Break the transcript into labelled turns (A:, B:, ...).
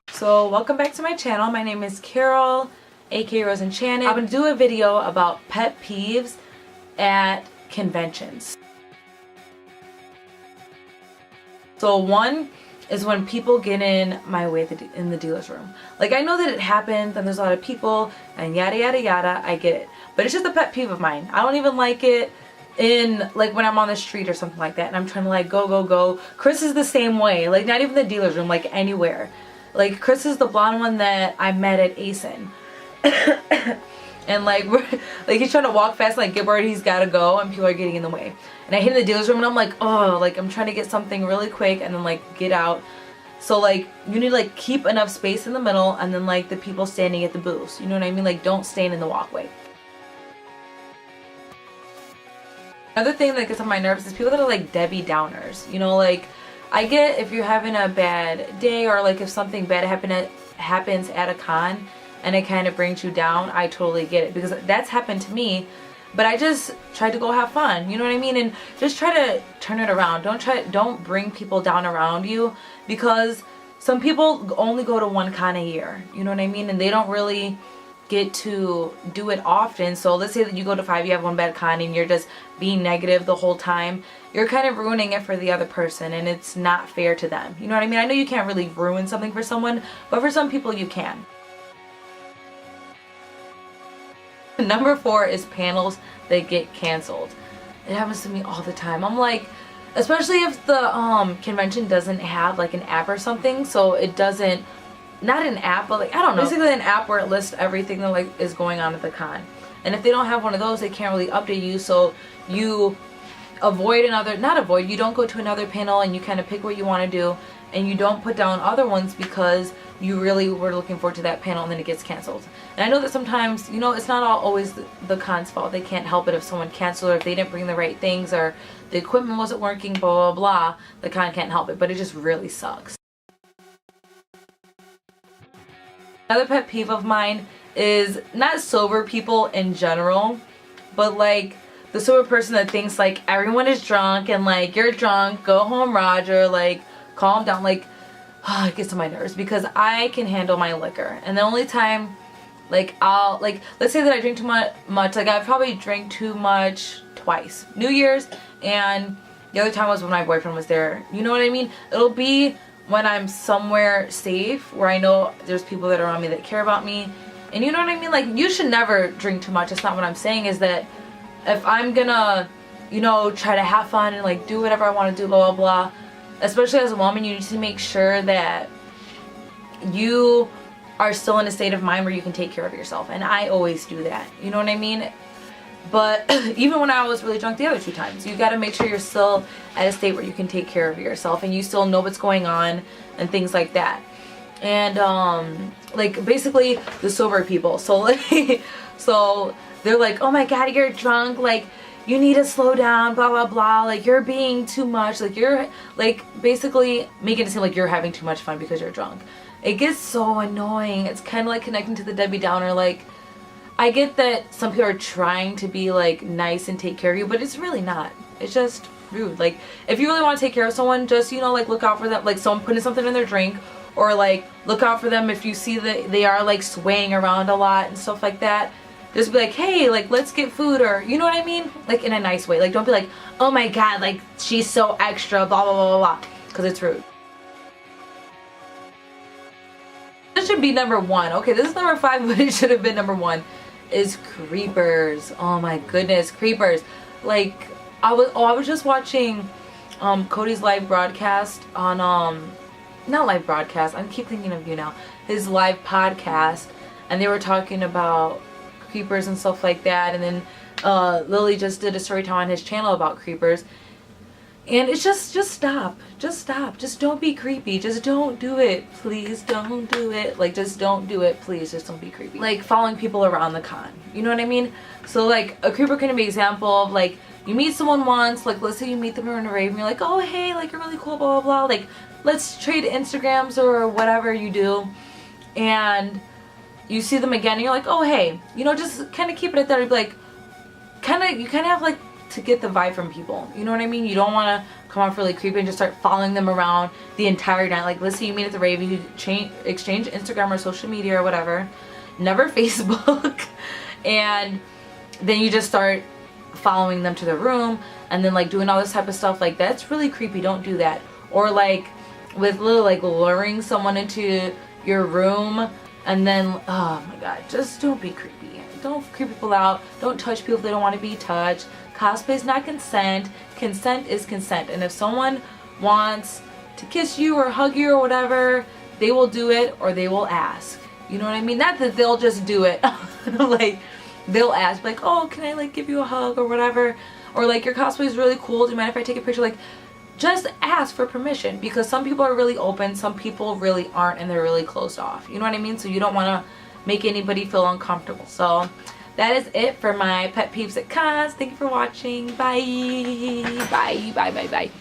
A: So welcome back to my channel. My name is Carol, aka Rose Enchanted. I'm going to do a video about pet peeves at conventions. So one is when people get in my way in the dealer's room. Like, I know that it happens and there's a lot of people and yada yada yada, I get it. But it's just a pet peeve of mine. I don't even like it in, like, when I'm on the street or something like that and I'm trying to like go. Chris is the same way. Like, not even the dealer's room, like anywhere. Like, Chris is the blonde one that I met at ASIN. And like he's trying to walk fast, like get where he's gotta go, and people are getting in the way. And I hit in the dealer's room and I'm like, oh, like I'm trying to get something really quick and then like get out. So like you need to like keep enough space in the middle and then like the people standing at the booths. You know what I mean? Like, don't stand in the walkway. Another thing that gets on my nerves is people that are like Debbie Downers. You know, like, I get if you're having a bad day or like if something bad happens at a con and it kind of brings you down, I totally get it, because that's happened to me. But I just tried to go have fun, you know what I mean? And just try to turn it around. Don't bring people down around you, because some people only go to one con a year, you know what I mean? And they don't really get to do it often. So let's say that you go to 5, you have one bad con and you're just being negative the whole time. You're kind of ruining it for the other person, and it's not fair to them. You know what I mean? I know you can't really ruin something for someone, but for some people you can. Number 4 is panels that get canceled. It happens to me all the time. I'm like, especially if the convention doesn't have like an app or something, so it doesn't, not an app, but like, I don't know, basically an app where it lists everything that like is going on at the con. And if they don't have one of those, they can't really update you, so you avoid you don't go to another panel and you kind of pick what you want to do, and you don't put down other ones because you really were looking forward to that panel and then it gets canceled. And I know that sometimes, you know, it's not always the con's fault. They can't help it if someone canceled or if they didn't bring the right things or the equipment wasn't working, blah, blah, blah. The con can't help it, but it just really sucks. Another pet peeve of mine is not sober people in general, but like the sober person that thinks like everyone is drunk and like, you're drunk, go home Roger, like calm down. Like, oh, it gets on my nerves because I can handle my liquor, and the only time like I'll, like, let's say that I drink too much, like I've probably drank too much twice. New Year's, and the other time was when my boyfriend was there. You know what I mean? It'll be when I'm somewhere safe where I know there's people that are around me that care about me. And you know what I mean? Like, you should never drink too much. That's not what I'm saying. Is that if I'm gonna, you know, try to have fun and like do whatever I want to do, blah, blah, blah, especially as a woman, you need to make sure that you are still in a state of mind where you can take care of yourself. And I always do that. You know what I mean? But even when I was really drunk the other 2 times, you got to make sure you're still at a state where you can take care of yourself and you still know what's going on and things like that. And like basically the sober people, so like so they're like, oh my god, you're drunk, like you need to slow down, blah blah blah, like you're being too much, like you're like basically making it seem like you're having too much fun because you're drunk. It gets so annoying. It's kind of like connecting to the Debbie Downer. Like, I get that some people are trying to be like nice and take care of you, but it's really not. It's just rude. Like, if you really want to take care of someone, just, you know, like look out for them, like someone putting something in their drink, or like look out for them if you see that they are like swaying around a lot and stuff like that. Just be like, hey, like let's get food, or you know what I mean? Like in a nice way. Like, don't be like, oh my god, like she's so extra, blah blah blah blah blah, because it's rude. This should be number 1. Okay, this is number 5, but it should have been number 1. Is creepers. Oh my goodness, creepers. Like, I was just watching Cody's live broadcast on not live broadcast, I keep thinking of you now, his live podcast, and they were talking about creepers and stuff like that. And then Lily just did a story time on his channel about creepers. And it's just stop. Just stop. Just don't be creepy. Just don't do it. Please don't do it. Like, just don't do it. Please, just don't be creepy. Like, following people around the con. You know what I mean? So, like, a creeper can be an example of, like, you meet someone once, like, let's say you meet them in a rave, and you're like, oh, hey, like, you're really cool, blah, blah, blah. Like, let's trade Instagrams or whatever you do. And you see them again, and you're like, oh, hey. You know, just kind of keep it at that. You'd be like, you kind of have, like, to get the vibe from people. You know what I mean? You don't want to come off really creepy and just start following them around the entire night. Like, let's say you meet at the rave, you exchange Instagram or social media or whatever, never Facebook, and then you just start following them to the room and then like doing all this type of stuff. Like, that's really creepy. Don't do that. Or like with little like luring someone into your room and then, oh my god, just don't be creepy. Don't creep people out. Don't touch people if they don't want to be touched. Cosplay is not consent. Consent is consent. And if someone wants to kiss you or hug you or whatever, they will do it or they will ask. You know what I mean? Not that they'll just do it. Like, they'll ask, like, oh, can I like give you a hug or whatever? Or like, your cosplay is really cool. Do you mind if I take a picture? Like, just ask for permission, because some people are really open, some people really aren't, and they're really closed off. You know what I mean? So you don't want to make anybody feel uncomfortable. So that is it for my pet peeves at cons. Thank you for watching. Bye. Bye. Bye. Bye. Bye.